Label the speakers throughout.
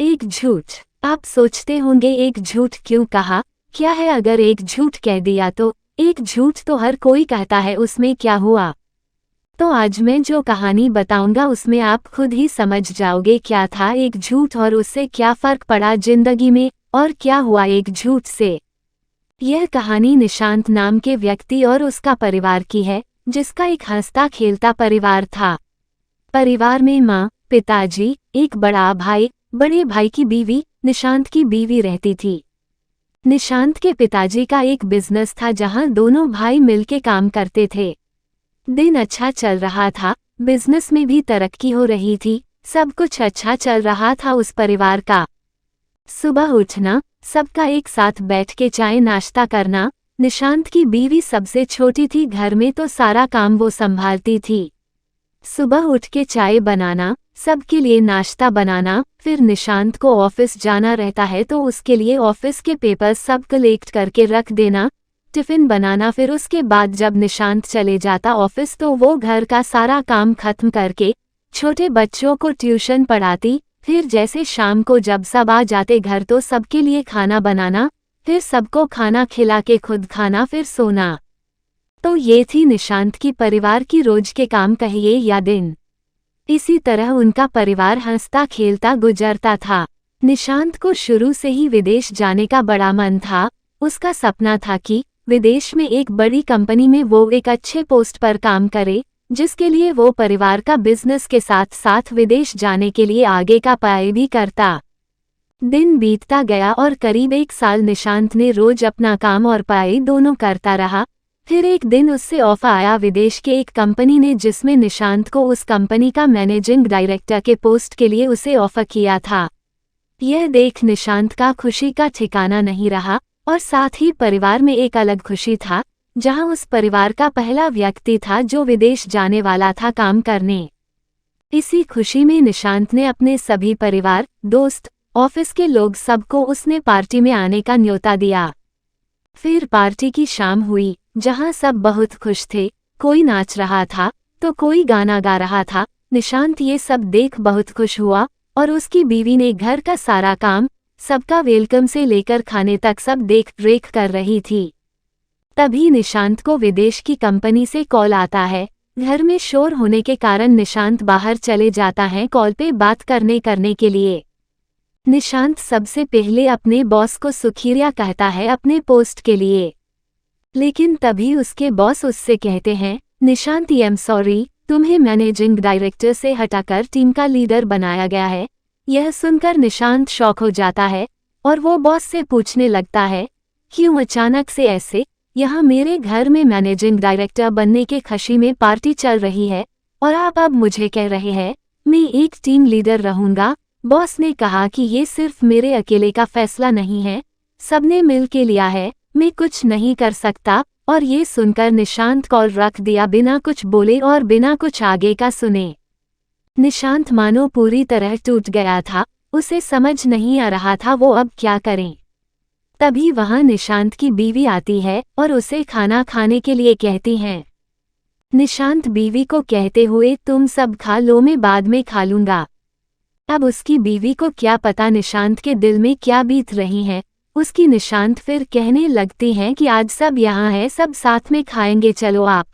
Speaker 1: एक झूठ। आप सोचते होंगे एक झूठ क्यों कहा, क्या है अगर एक झूठ कह दिया तो? एक झूठ तो हर कोई कहता है, उसमें क्या हुआ? तो आज मैं जो कहानी बताऊंगा उसमें आप खुद ही समझ जाओगे क्या था एक झूठ और उससे क्या फर्क पड़ा जिंदगी में, और क्या हुआ एक झूठ से। यह कहानी निशांत नाम के व्यक्ति और उसका परिवार की है, जिसका एक हंसता खेलता परिवार था। परिवार में माँ, पिताजी, एक बड़ा भाई, बड़े भाई की बीवी, निशांत की बीवी रहती थी। निशांत के पिताजी का एक बिजनेस था जहां दोनों भाई मिलके काम करते थे। दिन अच्छा चल रहा था, बिजनेस में भी तरक्की हो रही थी, सब कुछ अच्छा चल रहा था उस परिवार का। सुबह उठना, सबका एक साथ बैठ के चाय नाश्ता करना। निशांत की बीवी सबसे छोटी थी घर में, तो सारा काम वो संभालती थी। सुबह उठ के चाय बनाना, सबके लिए नाश्ता बनाना, फिर निशांत को ऑफिस जाना रहता है तो उसके लिए ऑफिस के पेपर सब कलेक्ट करके रख देना, टिफिन बनाना। फिर उसके बाद जब निशांत चले जाता ऑफिस तो वो घर का सारा काम खत्म करके छोटे बच्चों को ट्यूशन पढ़ाती। फिर जैसे शाम को जब सब आ जाते घर तो सबके लिए खाना बनाना, फिर सबको खाना खिला के खुद खाना, फिर सोना। तो ये थी निशांत की परिवार की रोज के काम, कहिए या दिन। इसी तरह उनका परिवार हंसता खेलता गुजरता था। निशांत को शुरू से ही विदेश जाने का बड़ा मन था। उसका सपना था कि विदेश में एक बड़ी कंपनी में वो एक अच्छे पोस्ट पर काम करे, जिसके लिए वो परिवार का बिजनेस के साथ साथ विदेश जाने के लिए आगे का पढ़ाई भी करता। दिन बीतता गया और करीब 1 साल निशांत ने रोज अपना काम और पढ़ाई दोनों करता रहा। फिर एक दिन उससे ऑफर आया विदेश के एक कंपनी ने, जिसमें निशांत को उस कंपनी का मैनेजिंग डायरेक्टर के पोस्ट के लिए उसे ऑफर किया था। यह देख निशांत का खुशी का ठिकाना नहीं रहा, और साथ ही परिवार में एक अलग खुशी था, जहां उस परिवार का पहला व्यक्ति था जो विदेश जाने वाला था काम करने। इसी खुशी में निशांत ने अपने सभी परिवार, दोस्त, ऑफिस के लोग सबको उसने पार्टी में आने का न्योता दिया। फिर पार्टी की शाम हुई, जहां सब बहुत खुश थे। कोई नाच रहा था तो कोई गाना गा रहा था। निशांत ये सब देख बहुत खुश हुआ, और उसकी बीवी ने घर का सारा काम, सबका वेलकम से लेकर खाने तक सब देख रेख कर रही थी। तभी निशांत को विदेश की कंपनी से कॉल आता है। घर में शोर होने के कारण निशांत बाहर चले जाता है कॉल पे बात करने के लिए। निशांत सबसे पहले अपने बॉस को शुक्रिया कहता है अपने पोस्ट के लिए, लेकिन तभी उसके बॉस उससे कहते हैं, निशांत आई एम सॉरी, तुम्हें मैनेजिंग डायरेक्टर से हटाकर टीम का लीडर बनाया गया है। यह सुनकर निशांत शॉक हो जाता है, और वो बॉस से पूछने लगता है, क्यों अचानक से ऐसे? यहाँ मेरे घर में मैनेजिंग डायरेक्टर बनने के खुशी में पार्टी चल रही है, और आप अब मुझे कह रहे हैं मैं एक टीम लीडर रहूंगा। बॉस ने कहा कि ये सिर्फ मेरे अकेले का फैसला नहीं है, सबने मिल के लिया है, मैं कुछ नहीं कर सकता। और ये सुनकर निशांत कॉल रख दिया बिना कुछ बोले और बिना कुछ आगे का सुने। निशांत मानो पूरी तरह टूट गया था, उसे समझ नहीं आ रहा था वो अब क्या करें। तभी वहां निशांत की बीवी आती है और उसे खाना खाने के लिए कहती हैं। निशांत बीवी को कहते हुए, तुम सब खा लो, मैं बाद में खा लूंगा। अब उसकी बीवी को क्या पता निशांत के दिल में क्या बीत रही है। उसकी निशांत फिर कहने लगती हैं कि आज सब यहाँ है, सब साथ में खाएंगे, चलो आप।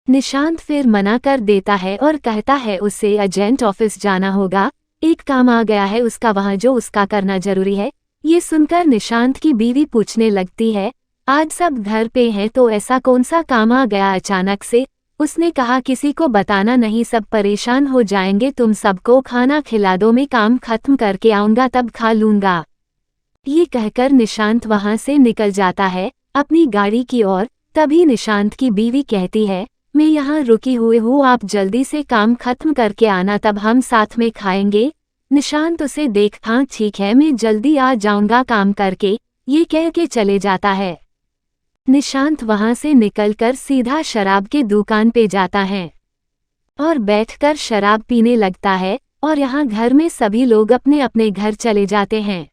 Speaker 1: निशांत फिर मना कर देता है और कहता है उसे अर्जेंट ऑफिस जाना होगा, एक काम आ गया है उसका वहाँ, जो उसका करना जरूरी है। ये सुनकर निशांत की बीवी पूछने लगती है, आज सब घर पे हैं तो ऐसा कौन सा काम आ गया अचानक से? उसने कहा किसी को बताना नहीं, सब परेशान हो जाएंगे, तुम सबको खाना खिला दो, मैं काम खत्म करके आऊंगा तब खा लूंगा। ये कहकर निशांत वहां से निकल जाता है अपनी गाड़ी की ओर। तभी निशांत की बीवी कहती है, मैं यहाँ रुकी हुई हूँ, आप जल्दी से काम खत्म करके आना, तब हम साथ में खाएंगे। निशांत उसे देख, हाँ ठीक है, मैं जल्दी आ जाऊंगा काम करके, ये कह के चले जाता है। निशांत वहां से निकलकर सीधा शराब के दुकान पे जाता है और बैठकर शराब पीने लगता है, और यहाँ घर में सभी लोग अपने अपने घर चले जाते हैं।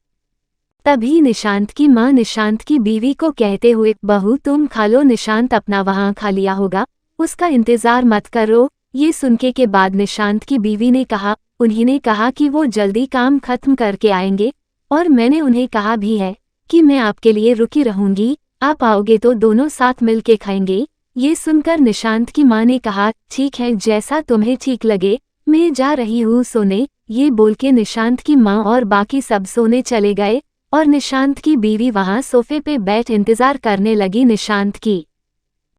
Speaker 1: तभी निशांत की माँ निशांत की बीवी को कहते हुए, बहू तुम खा लो, निशांत अपना वहाँ खा लिया होगा, उसका इंतजार मत करो। ये सुनके के बाद निशांत की बीवी ने कहा, उन्होंने कहा कि वो जल्दी काम खत्म करके आएंगे, और मैंने उन्हें कहा भी है कि मैं आपके लिए रुकी रहूंगी, आप आओगे तो दोनों साथ मिल के खाएंगे। ये सुनकर निशांत की माँ ने कहा, ठीक है, जैसा तुम्हें ठीक लगे, मैं जा रही हूँ सोने। ये बोल के निशांत की माँ और बाकी सब सोने चले गए और निशांत की बीवी वहां सोफे पे बैठ इंतजार करने लगी निशांत की।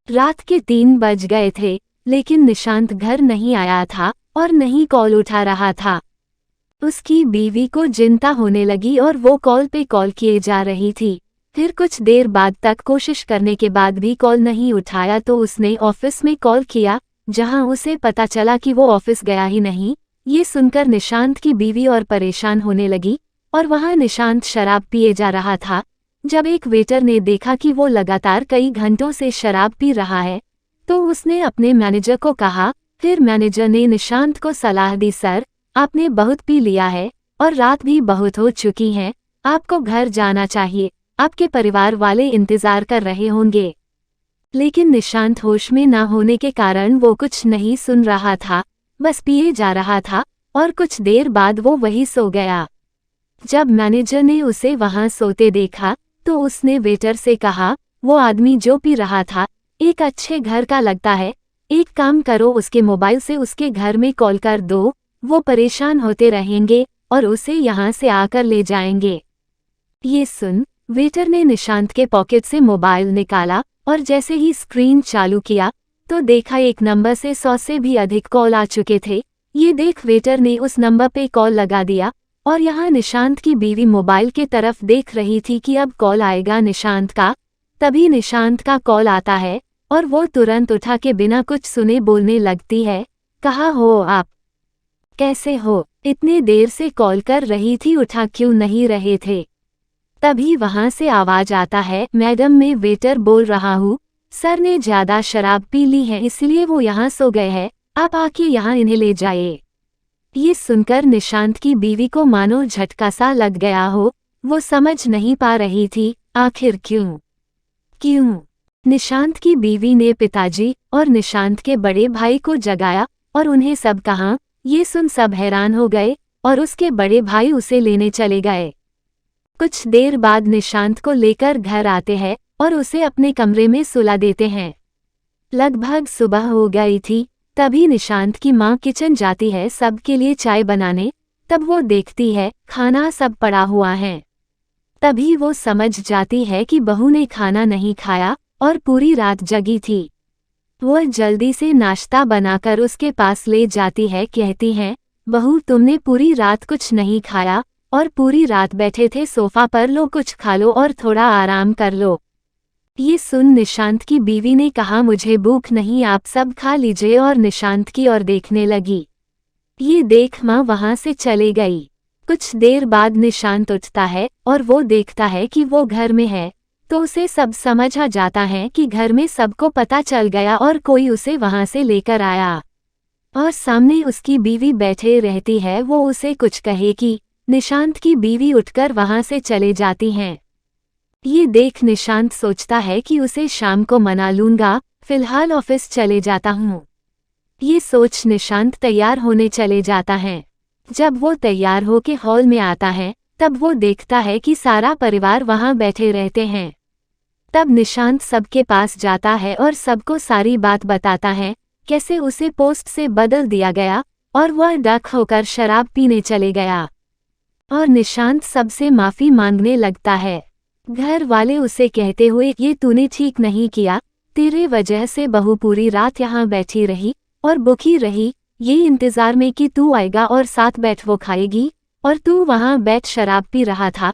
Speaker 1: रात के 3 बज गए थे, लेकिन निशांत घर नहीं आया था और नहीं कॉल उठा रहा था। उसकी बीवी को चिंता होने लगी और वो कॉल पे कॉल किए जा रही थी। फिर कुछ देर बाद तक कोशिश करने के बाद भी कॉल नहीं उठाया तो उसने ऑफिस में कॉल किया, जहां उसे पता चला कि वो ऑफिस गया ही नहीं। ये सुनकर निशांत की बीवी और परेशान होने लगी और वहां निशांत शराब पिए जा रहा था। जब एक वेटर ने देखा कि वो लगातार कई घंटों से शराब पी रहा है तो उसने अपने मैनेजर को कहा। फिर मैनेजर ने निशांत को सलाह दी, सर, आपने बहुत पी लिया है और रात भी बहुत हो चुकी है, आपको घर जाना चाहिए, आपके परिवार वाले इंतजार कर रहे होंगे। लेकिन निशांत होश में ना होने के कारण वो कुछ नहीं सुन रहा था, बस पिए जा रहा था और कुछ देर बाद वो वहीं सो गया। जब मैनेजर ने उसे वहां सोते देखा तो उसने वेटर से कहा, वो आदमी जो पी रहा था एक अच्छे घर का लगता है, एक काम करो, उसके मोबाइल से उसके घर में कॉल कर दो, वो परेशान होते रहेंगे और उसे यहाँ से आकर ले जाएंगे। ये सुन वेटर ने निशांत के पॉकेट से मोबाइल निकाला और जैसे ही स्क्रीन चालू किया तो देखा एक नंबर से 100 से भी अधिक कॉल आ चुके थे। ये देख वेटर ने उस नंबर पे कॉल लगा दिया और यहाँ निशांत की बीवी मोबाइल के तरफ देख रही थी कि अब कॉल आएगा निशांत का। तभी निशांत का कॉल आता है और वो तुरंत उठा के बिना कुछ सुने बोलने लगती है, कहाँ हो आप, कैसे हो, इतने देर से कॉल कर रही थी, उठा क्यों नहीं रहे थे। तभी वहां से आवाज आता है, मैडम मैं वेटर बोल रहा हूँ, सर ने ज्यादा शराब पी ली है इसलिए वो यहाँ सो गए हैं, आप आके यहाँ इन्हें ले जाइए। ये सुनकर निशांत की बीवी को मानो झटका सा लग गया हो, वो समझ नहीं पा रही थी आखिर क्यों। निशांत की बीवी ने पिताजी और निशांत के बड़े भाई को जगाया और उन्हें सब कहा। ये सुन सब हैरान हो गए और उसके बड़े भाई उसे लेने चले गए। कुछ देर बाद निशांत को लेकर घर आते हैं और उसे अपने कमरे में सुला देते हैं। लगभग सुबह हो गई थी, तभी निशांत की माँ किचन जाती है सबके लिए चाय बनाने। तब वो देखती है खाना सब पड़ा हुआ है। तभी वो समझ जाती है कि बहू ने खाना नहीं खाया और पूरी रात जगी थी। वो जल्दी से नाश्ता बनाकर उसके पास ले जाती है, कहती है, बहू तुमने पूरी रात कुछ नहीं खाया और पूरी रात बैठे थे सोफा पर, लो कुछ खा लो और थोड़ा आराम कर लो। ये सुन निशांत की बीवी ने कहा, मुझे भूख नहीं, आप सब खा लीजिए, और निशांत की ओर देखने लगी। ये देख माँ वहां से चले गई। कुछ देर बाद निशांत उठता है और वो देखता है कि वो घर में है, तो उसे सब समझ आ जाता है कि घर में सबको पता चल गया और कोई उसे वहां से लेकर आया। और सामने उसकी बीवी बैठे रहती है, वो उसे कुछ कहेगी, निशांत की बीवी उठकर वहां से चले जाती हैं। ये देख निशांत सोचता है कि उसे शाम को मना लूंगा, फिलहाल ऑफिस चले जाता हूँ। ये सोच निशांत तैयार होने चले जाता है। जब वो तैयार होके हॉल में आता है तब वो देखता है कि सारा परिवार वहां बैठे रहते हैं। तब निशांत सबके पास जाता है और सबको सारी बात बताता है, कैसे उसे पोस्ट से बदल दिया गया और वह डक होकर शराब पीने चले गया। और निशांत सबसे माफी मांगने लगता है। घर वाले उसे कहते हुए, ये तूने ठीक नहीं किया, तेरे वजह से बहू पूरी रात यहाँ बैठी रही और भूखी रही, ये इंतजार में कि तू आएगा और साथ बैठ वो खाएगी, और तू वहाँ बैठ शराब पी रहा था।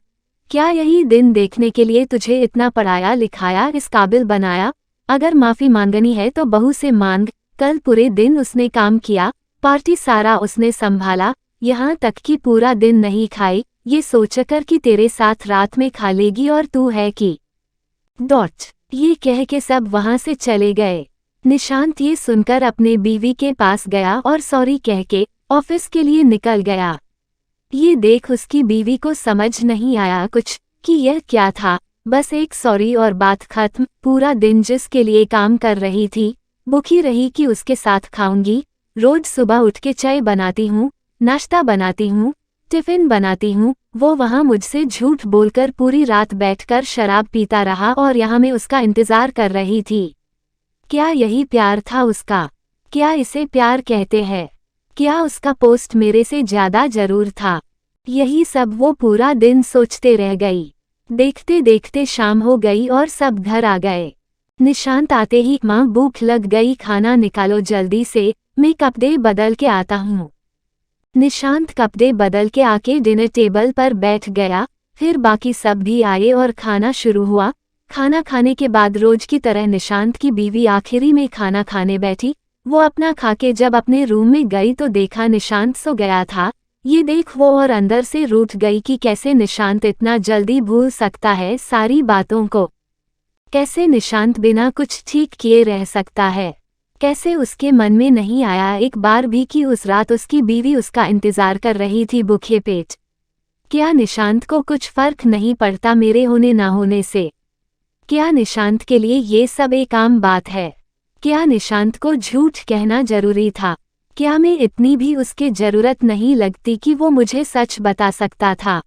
Speaker 1: क्या यही दिन देखने के लिए तुझे इतना पढ़ाया लिखाया, इस काबिल बनाया? अगर माफी मांगनी है तो बहू से मांग। कल पूरे दिन उसने काम किया, पार्टी सारा उसने संभाला, यहाँ तक कि पूरा दिन नहीं खाई, ये सोचकर कि तेरे साथ रात में खा लेगी और तू है कि ये कह के सब वहां से चले गए। निशांत ये सुनकर अपने बीवी के पास गया और सॉरी कह के ऑफिस के लिए निकल गया। ये देख उसकी बीवी को समझ नहीं आया कुछ कि यह क्या था, बस एक सॉरी और बात खत्म। पूरा दिन जिसके लिए काम कर रही थी, भूखी रही कि उसके साथ खाऊंगी, रोज सुबह उठ के चाय बनाती हूँ, नाश्ता बनाती हूँ, टिफिन बनाती हूँ। वो वहाँ मुझसे झूठ बोलकर पूरी रात बैठकर शराब पीता रहा और यहाँ मैं उसका इंतजार कर रही थी। क्या यही प्यार था उसका? क्या इसे प्यार कहते हैं? क्या उसका पोस्ट मेरे से ज्यादा जरूर था? यही सब वो पूरा दिन सोचते रह गई। देखते देखते शाम हो गई और सब घर आ गए। निशांत आते ही माँ भूख लग गई, खाना निकालो जल्दी से, मैं कपड़े बदल के आता हूँ। निशांत कपड़े बदल के आके डिनर टेबल पर बैठ गया। फिर बाकी सब भी आए और खाना शुरू हुआ। खाना खाने के बाद रोज की तरह निशांत की बीवी आखिरी में खाना खाने बैठी। वो अपना खाके जब अपने रूम में गई तो देखा निशांत सो गया था। ये देख वो और अंदर से रूठ गई कि कैसे निशांत इतना जल्दी भूल सकता है सारी बातों को। कैसे निशांत बिना कुछ ठीक किए रह सकता है? कैसे उसके मन में नहीं आया एक बार भी कि उस रात उसकी बीवी उसका इंतजार कर रही थी भूखे पेट? क्या निशांत को कुछ फर्क नहीं पड़ता मेरे होने ना होने से? क्या निशांत के लिए ये सब एक आम बात है? क्या निशांत को झूठ कहना जरूरी था? क्या मैं इतनी भी उसके जरूरत नहीं लगती कि वो मुझे सच बता सकता था?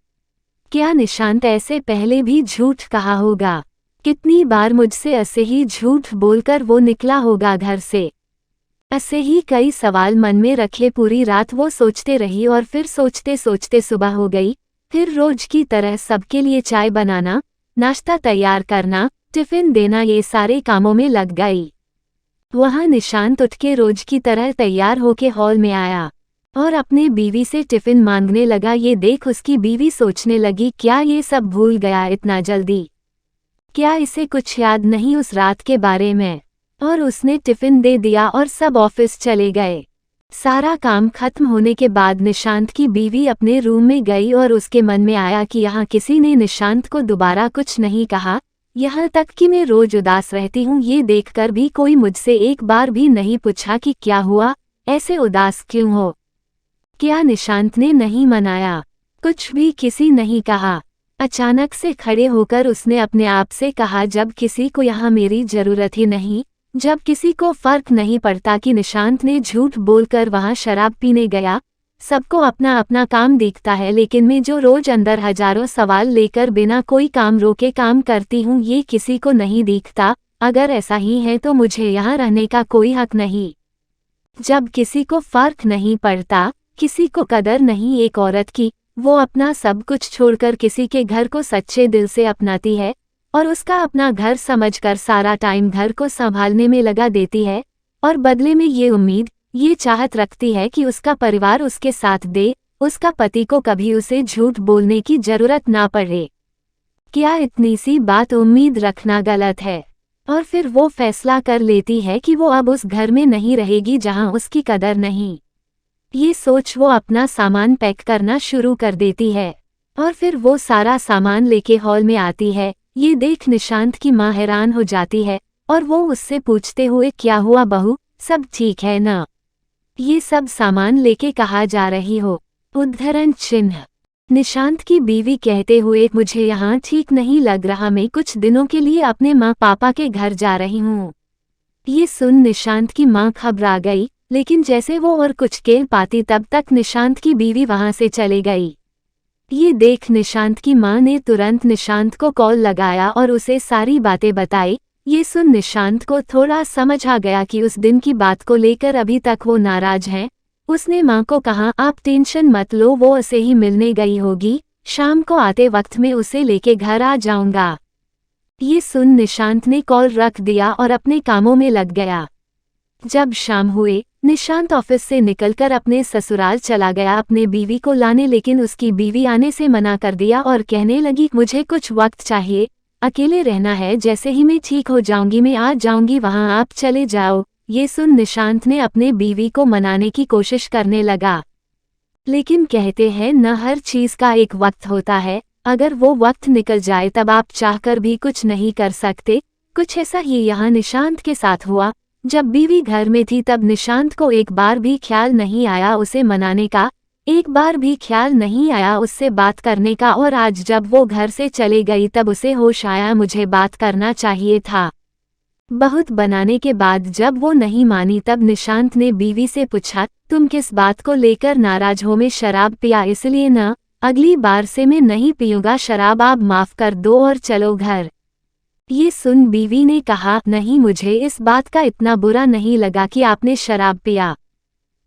Speaker 1: क्या निशांत ऐसे पहले भी झूठ कहा होगा? कितनी बार मुझसे ऐसे ही झूठ बोलकर वो निकला होगा घर से? ऐसे ही कई सवाल मन में रखे पूरी रात वो सोचते रही और फिर सोचते सोचते सुबह हो गई। फिर रोज की तरह सबके लिए चाय बनाना, नाश्ता तैयार करना, टिफिन देना, ये सारे कामों में लग गई। वहाँ निशांत उठ के रोज की तरह तैयार होके हॉल में आया और अपने बीवी से टिफिन मांगने लगा। ये देख उसकी बीवी सोचने लगी, क्या ये सब भूल गया इतना जल्दी? क्या इसे कुछ याद नहीं उस रात के बारे में? और उसने टिफिन दे दिया और सब ऑफिस चले गए। सारा काम खत्म होने के बाद निशांत की बीवी अपने रूम में गई और उसके मन में आया कि यहाँ किसी ने निशांत को दोबारा कुछ नहीं कहा। यहाँ तक कि मैं रोज उदास रहती हूँ, ये देखकर भी कोई मुझसे एक बार भी नहीं पूछा कि क्या हुआ, ऐसे उदास क्यों हो? क्या निशांत ने नहीं मनाया? कुछ भी किसी नहीं कहा। अचानक से खड़े होकर उसने अपने आप से कहा, जब किसी को यहाँ मेरी जरूरत ही नहीं, जब किसी को फर्क नहीं पड़ता कि निशांत ने झूठ बोलकर वहाँ शराब पीने गया, सबको अपना अपना काम दिखता है, लेकिन मैं जो रोज अंदर हजारों सवाल लेकर बिना कोई काम रोके काम करती हूँ, ये किसी को नहीं दिखता। अगर ऐसा ही है तो मुझे यहाँ रहने का कोई हक नहीं। जब किसी को फर्क नहीं पड़ता, किसी को कदर नहीं एक औरत की, वो अपना सब कुछ छोड़कर किसी के घर को सच्चे दिल से अपनाती है और उसका अपना घर समझकर सारा टाइम घर को संभालने में लगा देती है और बदले में ये उम्मीद, ये चाहत रखती है कि उसका परिवार उसके साथ दे, उसका पति को कभी उसे झूठ बोलने की जरूरत ना पड़े। क्या इतनी सी बात उम्मीद रखना गलत है? और फिर वो फैसला कर लेती है कि वो अब उस घर में नहीं रहेगी जहां उसकी कदर नहीं। ये सोच वो अपना सामान पैक करना शुरू कर देती है और फिर वो सारा सामान लेके हॉल में आती है। ये देख निशांत की माँ हैरान हो जाती है और वो उससे पूछते हुए, क्या हुआ बहू, सब ठीक है ना? ये सब सामान लेके कहाँ जा रही हो? उद्धरण चिन्ह। निशांत की बीवी कहते हुए, मुझे यहाँ ठीक नहीं लग रहा, मैं कुछ दिनों के लिए अपने माँ पापा के घर जा रही हूँ। ये सुन निशांत की माँ घबरा गई, लेकिन जैसे वो और कुछ कह पाती तब तक निशांत की बीवी वहां से चली गई। ये देख निशांत की माँ ने तुरंत निशांत को कॉल लगाया और उसे सारी बातें बताई। ये सुन निशांत को थोड़ा समझ आ गया कि उस दिन की बात को लेकर अभी तक वो नाराज हैं। उसने माँ को कहा, आप टेंशन मत लो, वो उसे ही मिलने गई होगी, शाम को आते वक्त में उसे लेके घर आ जाऊंगा। ये सुन निशांत ने कॉल रख दिया और अपने कामों में लग गया। जब शाम हुए, निशांत ऑफिस से निकलकर अपने ससुराल चला गया अपने बीवी को लाने, लेकिन उसकी बीवी आने से मना कर दिया और कहने लगी, मुझे कुछ वक्त चाहिए, अकेले रहना है, जैसे ही मैं ठीक हो जाऊंगी मैं आ जाऊंगी, वहां आप चले जाओ। ये सुन निशांत ने अपने बीवी को मनाने की कोशिश करने लगा, लेकिन कहते हैं न हर चीज का एक वक्त होता है, अगर वो वक्त निकल जाए तब आप चाहकर भी कुछ नहीं कर सकते। कुछ ऐसा ही यहाँ निशांत के साथ हुआ। जब बीवी घर में थी तब निशांत को एक बार भी ख्याल नहीं आया उसे मनाने का, एक बार भी ख्याल नहीं आया उससे बात करने का, और आज जब वो घर से चली गई तब उसे होश आया, मुझे बात करना चाहिए था। बहुत बनाने के बाद जब वो नहीं मानी तब निशांत ने बीवी से पूछा, तुम किस बात को लेकर नाराज हो? मैं शराब पिया इसलिए न, अगली बार से मैं नहीं पीऊंगा शराब, आप माफ कर दो और चलो घर। ये सुन बीवी ने कहा, नहीं मुझे इस बात का इतना बुरा नहीं लगा कि आपने शराब पिया।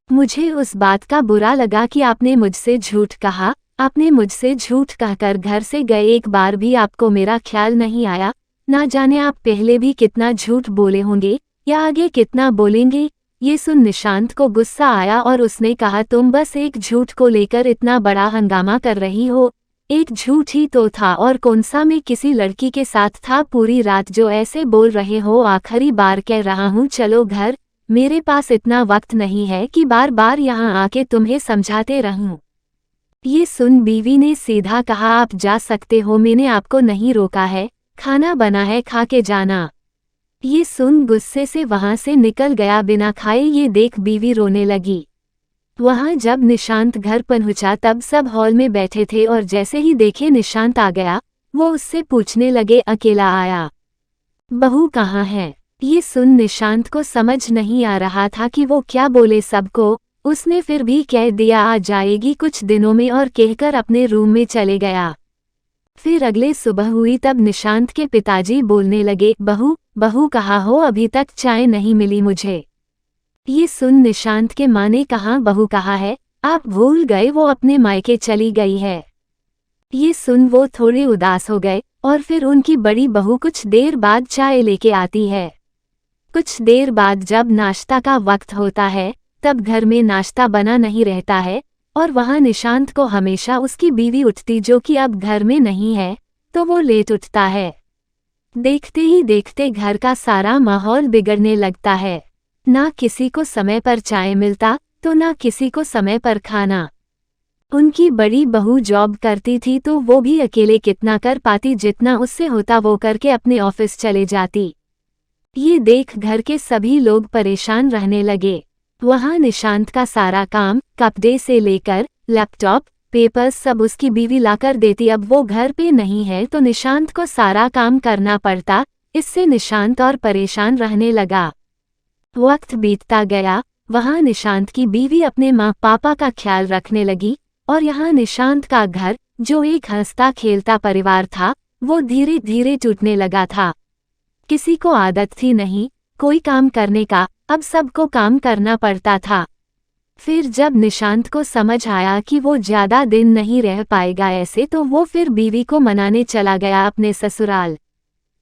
Speaker 1: मुझे उस बात का बुरा लगा कि आपने मुझसे झूठ कहा। आपने मुझसे झूठ कहकर घर से गए, एक बार भी आपको मेरा ख्याल नहीं आया। ना जाने आप पहले भी कितना झूठ बोले होंगे या आगे कितना बोलेंगे। ये सुन निशांत को गुस्सा आया और उसने कहा, तुम बस एक झूठ को लेकर इतना बड़ा हंगामा कर रही हो। एक झूठ ही तो था और कौन सा मैं किसी लड़की के साथ था पूरी रात जो ऐसे बोल रहे हो। आखिरी बार कह रहा हूँ चलो घर, मेरे पास इतना वक्त नहीं है कि बार बार यहाँ आके तुम्हें समझाते रहूं। ये सुन बीवी ने सीधा कहा, आप जा सकते हो, मैंने आपको नहीं रोका है, खाना बना है खा के जाना। ये सुन गुस्से से वहां से निकल गया बिना खाए। ये देख बीवी रोने लगी। वहां जब निशांत घर पहुंचा तब सब हॉल में बैठे थे और जैसे ही देखे निशांत आ गया वो उससे पूछने लगे, अकेला आया? बहू कहाँ है? ये सुन निशांत को समझ नहीं आ रहा था कि वो क्या बोले सबको। उसने फिर भी कह दिया आ जाएगी कुछ दिनों में और कहकर अपने रूम में चले गया। फिर अगले सुबह हुई तब निशांत के पिताजी बोलने लगे, बहू बहू कहाँ हो? अभी तक चाय नहीं मिली मुझे। ये सुन निशांत के माँ ने कहा, बहू कहाँ है? आप भूल गए वो अपने मायके चली गई है। ये सुन वो थोड़े उदास हो गए और फिर उनकी बड़ी बहू कुछ देर बाद चाय लेके आती है। कुछ देर बाद जब नाश्ता का वक्त होता है तब घर में नाश्ता बना नहीं रहता है और वहाँ निशांत को हमेशा उसकी बीवी उठती जो कि अब घर में नहीं है, तो वो लेट उठता है। देखते ही देखते घर का सारा माहौल बिगड़ने लगता है। ना किसी को समय पर चाय मिलता तो ना किसी को समय पर खाना। उनकी बड़ी बहू जॉब करती थी तो वो भी अकेले कितना कर पाती, जितना उससे होता वो करके अपने ऑफिस चले जाती। ये देख घर के सभी लोग परेशान रहने लगे। वहाँ निशांत का सारा काम, कपड़े से लेकर लैपटॉप, पेपर्स सब उसकी बीवी लाकर देती। अब वो घर पे नहीं है तो निशांत को सारा काम करना पड़ता। इससे निशांत और परेशान रहने लगा। वक्त बीतता गया। वहाँ निशांत की बीवी अपने माँ पापा का ख्याल रखने लगी और यहाँ निशांत का घर, जो एक हंसता खेलता परिवार था, वो धीरे धीरे टूटने लगा था। किसी को आदत थी नहीं कोई काम करने का, अब सबको काम करना पड़ता था। फिर जब निशांत को समझ आया कि वो ज्यादा दिन नहीं रह पाएगा ऐसे, तो वो फिर बीवी को मनाने चला गया अपने ससुराल।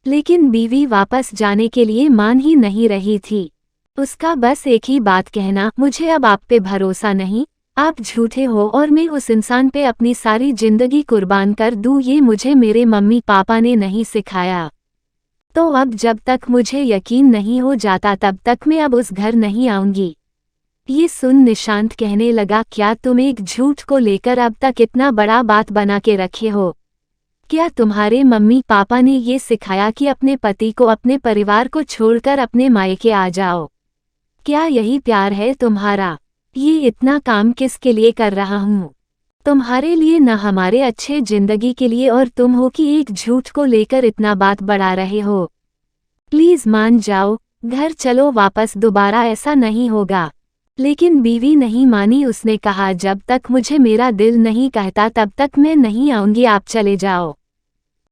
Speaker 1: लेकिन बीवी वापस जाने के लिए मान ही नहीं रही थी। उसका बस एक ही बात कहना, मुझे अब आप पे भरोसा नहीं, आप झूठे हो और मैं उस इंसान पे अपनी सारी जिंदगी कुर्बान कर दूं, ये मुझे मेरे मम्मी पापा ने नहीं सिखाया। तो अब जब तक मुझे यकीन नहीं हो जाता तब तक मैं अब उस घर नहीं आऊंगी। ये सुन निशांत कहने लगा, क्या तुम एक झूठ को लेकर अब तक इतना बड़ा बात बना के रखे हो? क्या तुम्हारे मम्मी पापा ने ये सिखाया कि अपने पति को, अपने परिवार को छोड़कर अपने मायके आ जाओ? क्या यही प्यार है तुम्हारा? ये इतना काम किसके लिए कर रहा हूँ? तुम्हारे लिए, न हमारे अच्छे जिंदगी के लिए, और तुम हो कि एक झूठ को लेकर इतना बात बढ़ा रहे हो। प्लीज मान जाओ, घर चलो वापस, दोबारा ऐसा नहीं होगा। लेकिन बीवी नहीं मानी। उसने कहा, जब तक मुझे मेरा दिल नहीं कहता तब तक मैं नहीं आऊंगी, आप चले जाओ।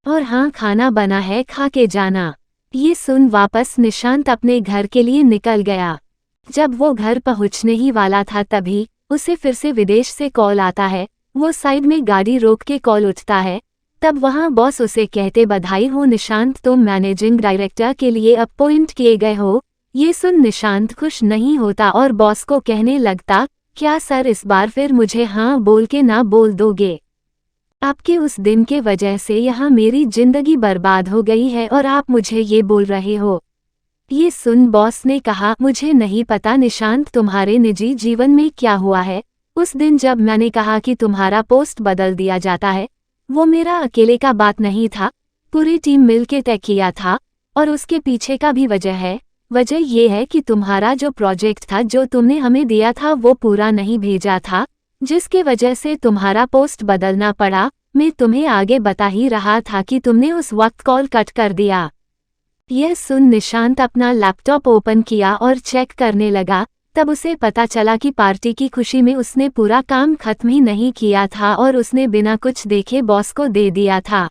Speaker 1: और हाँ, खाना बना है, खा के जाना। ये सुन वापस निशांत अपने घर के लिए निकल गया। जब वो घर पहुंचने ही वाला था तभी उसे फिर से विदेश से कॉल आता है। वो साइड में गाड़ी रोक के कॉल उठता है। तब वहाँ बॉस उसे कहते, बधाई हो निशांत, तुम मैनेजिंग डायरेक्टर के लिए अपॉइंट किए गए हो। ये सुन निशांत खुश नहीं होता और बॉस को कहने लगता, क्या सर इस बार फिर मुझे हाँ बोल के ना बोल दोगे? आपके उस दिन के वजह से यहाँ मेरी जिंदगी बर्बाद हो गई है और आप मुझे ये बोल रहे हो। ये सुन बॉस ने कहा, मुझे नहीं पता निशांत तुम्हारे निजी जीवन में क्या हुआ है। उस दिन जब मैंने कहा कि तुम्हारा पोस्ट बदल दिया जाता है, वो मेरा अकेले का बात नहीं था, पूरी टीम मिलके तय किया था। और उसके पीछे का भी वजह है। वजह ये है कि तुम्हारा जो प्रोजेक्ट था, जो तुमने हमें दिया था, वो पूरा नहीं भेजा था, जिसके वजह से तुम्हारा पोस्ट बदलना पड़ा। मैं तुम्हें आगे बता ही रहा था कि तुमने उस वक्त कॉल कट कर दिया। यह सुन निशांत अपना लैपटॉप ओपन किया और चेक करने लगा। तब उसे पता चला कि पार्टी की खुशी में उसने पूरा काम खत्म ही नहीं किया था और उसने बिना कुछ देखे बॉस को दे दिया था।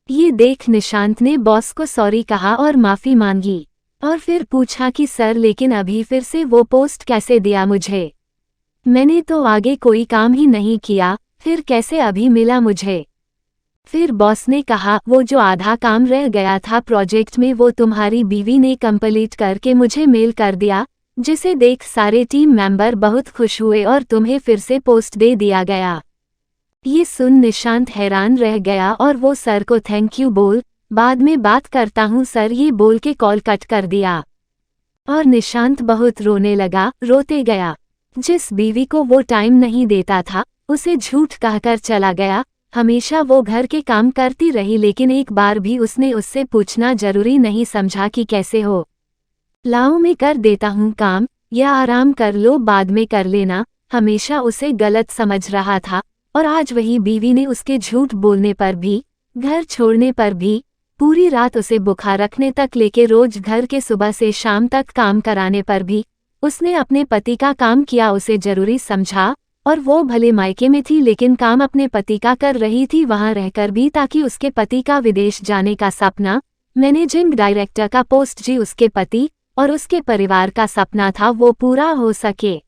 Speaker 1: ये देख निशांत ने बॉस को सॉरी कहा और माफ़ी मांगी और फिर पूछा कि सर लेकिन अभी फिर से वो पोस्ट कैसे दिया मुझे? मैंने तो आगे कोई काम ही नहीं किया, फिर कैसे अभी मिला मुझे? फिर बॉस ने कहा वो जो आधा काम रह गया था प्रोजेक्ट में वो तुम्हारी बीवी ने कंप्लीट करके मुझे मेल कर दिया, जिसे देख सारे टीम मेंबर बहुत खुश हुए और तुम्हें फिर से पोस्ट दे दिया गया। ये सुन निशांत हैरान रह गया और वो सर को थैंक यू बोल बाद में बात करता हूँ सर ये बोल के कॉल कट कर दिया। और निशांत बहुत रोने लगा, रोते गया। जिस बीवी को वो टाइम नहीं देता था उसे झूठ कहकर चला गया। हमेशा वो घर के काम करती रही लेकिन एक बार भी उसने उससे पूछना जरूरी नहीं समझा कि कैसे हो। लाओ मैं कर देता हूँ काम, या आराम कर लो बाद में कर लेना, हमेशा उसे गलत समझ रहा था। और आज वही बीवी ने उसके झूठ बोलने पर भी, घर छोड़ने पर भी, पूरी रात उसे बुखार रखने तक लेके रोज घर के सुबह से शाम तक काम कराने पर भी उसने अपने पति का काम किया उसे जरूरी समझा। और वो भले मायके में थी लेकिन काम अपने पति का कर रही थी वहां रहकर भी, ताकि उसके पति का विदेश जाने का सपना, मैनेजिंग डायरेक्टर का पोस्ट जी उसके पति और उसके परिवार का सपना था, वो पूरा हो सके।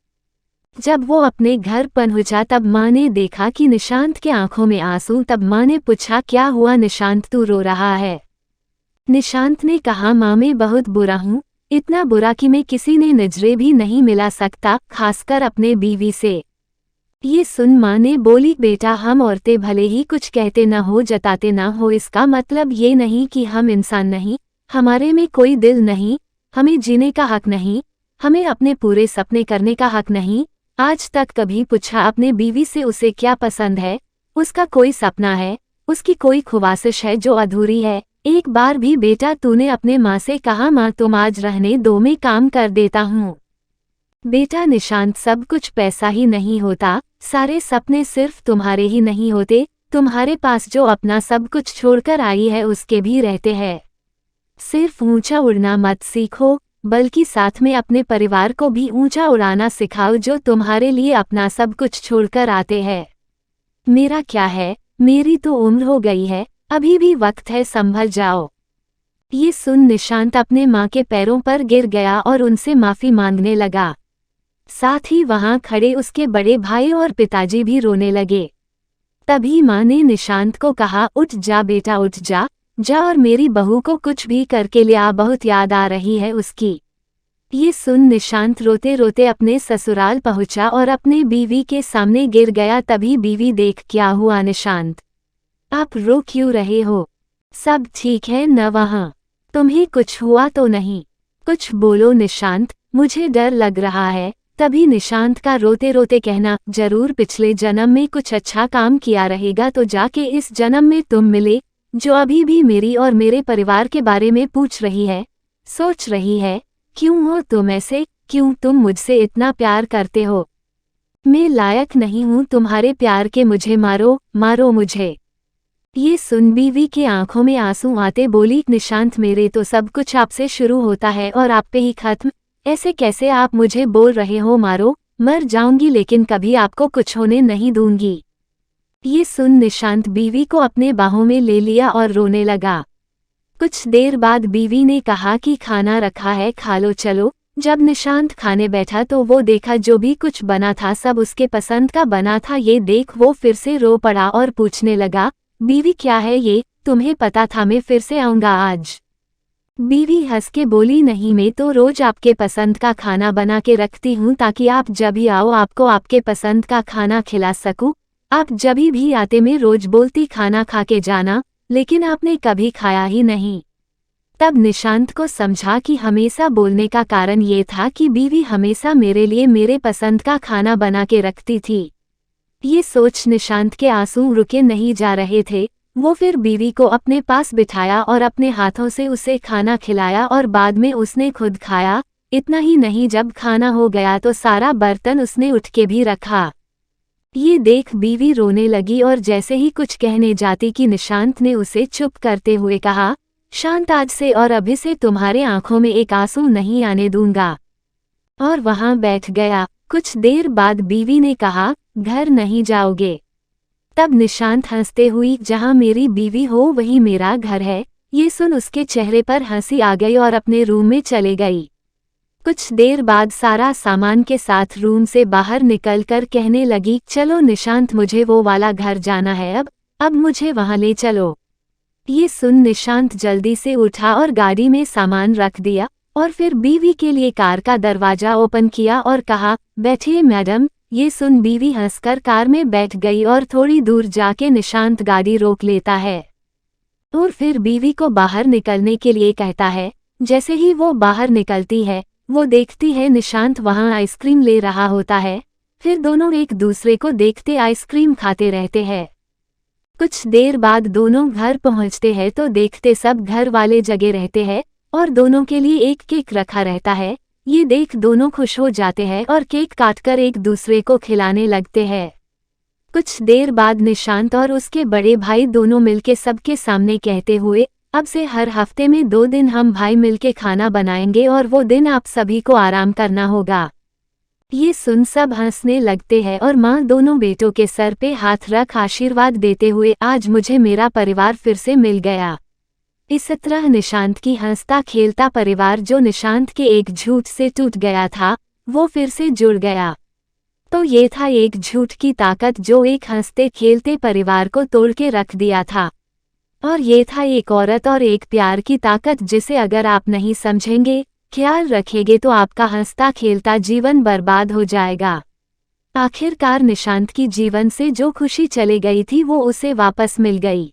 Speaker 1: जब वो अपने घर पहुंचा तब माँ ने देखा कि निशांत के आंखों में आंसू। तब माँ ने पूछा क्या हुआ निशांत, तू रो रहा है? निशांत ने कहा माँ मैं बहुत बुरा हूँ, इतना बुरा कि मैं किसी ने नजरे भी नहीं मिला सकता, खासकर अपने बीवी से। ये सुन माँ ने बोली बेटा हम औरतें भले ही कुछ कहते न हो जताते न हो इसका मतलब ये नहीं कि हम इंसान नहीं, हमारे में कोई दिल नहीं, हमें जीने का हक नहीं, हमें अपने पूरे सपने करने का हक नहीं। आज तक कभी पूछा अपने बीवी से उसे क्या पसंद है, उसका कोई सपना है, उसकी कोई ख्वाहिश है जो अधूरी है? एक बार भी बेटा तूने अपने माँ से कहा माँ तुम आज रहने दो मैं काम कर देता हूँ? बेटा निशांत सब कुछ पैसा ही नहीं होता, सारे सपने सिर्फ तुम्हारे ही नहीं होते, तुम्हारे पास जो अपना सब कुछ छोड़कर आई है उसके भी रहते हैं। सिर्फ ऊंचा उड़ना मत सीखो बल्कि साथ में अपने परिवार को भी ऊंचा उड़ाना सिखाओ जो तुम्हारे लिए अपना सब कुछ छोड़कर आते हैं। मेरा क्या है, मेरी तो उम्र हो गई है, अभी भी वक्त है, संभल जाओ। ये सुन निशांत अपने माँ के पैरों पर गिर गया और उनसे माफी मांगने लगा। साथ ही वहां खड़े उसके बड़े भाई और पिताजी भी रोने लगे। तभी माँ ने निशांत को कहा उठ जा बेटा उठ जा, जा और मेरी बहू को कुछ भी करके ले आ, बहुत याद आ रही है उसकी। ये सुन निशांत रोते रोते अपने ससुराल पहुंचा और अपने बीवी के सामने गिर गया। तभी बीवी देख क्या हुआ निशांत, आप रो क्यों रहे हो? सब ठीक है न वहाँ? तुम्हें कुछ हुआ तो नहीं? कुछ बोलो निशांत, मुझे डर लग रहा है। तभी निशांत का रोते रोते कहना जरूर पिछले जन्म में कुछ अच्छा काम किया रहेगा तो जाके इस जन्म में तुम मिले, जो अभी भी मेरी और मेरे परिवार के बारे में पूछ रही है, सोच रही है क्यों हो तुम ऐसे, क्यों तुम मुझसे इतना प्यार करते हो? मैं लायक नहीं हूँ तुम्हारे प्यार के, मुझे मारो मारो मुझे। ये सुन बीवी की आंखों में आंसू आते बोली निशांत मेरे तो सब कुछ आपसे शुरू होता है और आप पे ही खत्म, ऐसे कैसे आप मुझे बोल रहे हो? मारो, मर जाऊंगी लेकिन कभी आपको कुछ होने नहीं दूंगी। ये सुन निशांत बीवी को अपने बाहों में ले लिया और रोने लगा। कुछ देर बाद बीवी ने कहा कि खाना रखा है खा लो चलो। जब निशांत खाने बैठा तो वो देखा जो भी कुछ बना था सब उसके पसंद का बना था। ये देख वो फिर से रो पड़ा और पूछने लगा बीवी क्या है ये, तुम्हें पता था मैं फिर से आऊंगा आज? बीवी हंस के बोली नहीं मैं तो रोज आपके पसंद का खाना बना के रखती हूँ ताकि आप जब भी आओ आपको आपके पसंद का खाना खिला सकूं। आप जब भी आते मैं रोज बोलती खाना खा के जाना, लेकिन आपने कभी खाया ही नहीं। तब निशांत को समझा कि हमेशा बोलने का कारण ये था कि बीवी हमेशा मेरे लिए मेरे पसंद का खाना बना के रखती थी। ये सोच निशांत के आंसू रुके नहीं जा रहे थे। वो फिर बीवी को अपने पास बिठाया और अपने हाथों से उसे खाना खिलाया और बाद में उसने खुद खाया। इतना ही नहीं, जब खाना हो गया तो सारा बर्तन उसने उठ के भी रखा। ये देख बीवी रोने लगी और जैसे ही कुछ कहने जाती कि निशांत ने उसे चुप करते हुए कहा शांत आज से और अभी से तुम्हारे आंखों में एक आंसू नहीं आने दूंगा। और वहां बैठ गया। कुछ देर बाद बीवी ने कहा, घर नहीं जाओगे? तब निशांत हंसते हुई, जहां मेरी बीवी हो वही मेरा घर है। ये सुन उसके चेहरे पर हंसी आ गई और अपने रूम में चले गई। कुछ देर बाद सारा सामान के साथ रूम से बाहर निकलकर कहने लगी, चलो निशांत, मुझे वो वाला घर जाना है, अब मुझे वहां ले चलो। ये सुन निशांत जल्दी से उठा और गाड़ी में सामान रख दिया और फिर बीवी के लिए कार का दरवाजा ओपन किया और कहा, बैठिए मैडम। ये सुन बीवी हंसकर कार में बैठ गई और थोड़ी दूर जाके निशांत गाड़ी रोक लेता है और फिर बीवी को बाहर निकलने के लिए कहता है। जैसे ही वो बाहर निकलती है, वो देखती है निशांत वहां आइसक्रीम ले रहा होता है। फिर दोनों एक दूसरे को देखते आइसक्रीम खाते रहते हैं। कुछ देर बाद दोनों घर पहुंचते हैं तो देखते सब घर वाले जगे रहते हैं और दोनों के लिए एक केक रखा रहता है। ये देख दोनों खुश हो जाते हैं और केक काटकर एक दूसरे को खिलाने लगते हैं। कुछ देर बाद निशांत और उसके बड़े भाई दोनों मिलके सबके सामने कहते हुए, अब से हर हफ्ते में 2 दिन हम भाई मिलके खाना बनाएंगे और वो दिन आप सभी को आराम करना होगा। ये सुन सब हंसने लगते हैं और माँ दोनों बेटों के सर पे हाथ रख आशीर्वाद देते हुए, आज मुझे मेरा परिवार फिर से मिल गया। इस तरह निशांत की हंसता खेलता परिवार, जो निशांत के एक झूठ से टूट गया था, वो फिर से जुड़ गया। तो ये था एक झूठ की ताकत जो एक हंसते खेलते परिवार को तोड़ के रख दिया था। और ये था एक औरत और एक प्यार की ताकत, जिसे अगर आप नहीं समझेंगे, ख्याल रखेंगे तो आपका हंसता खेलता जीवन बर्बाद हो जाएगा। आखिरकार निशांत की जीवन से जो खुशी चली गई थी वो उसे वापस मिल गई।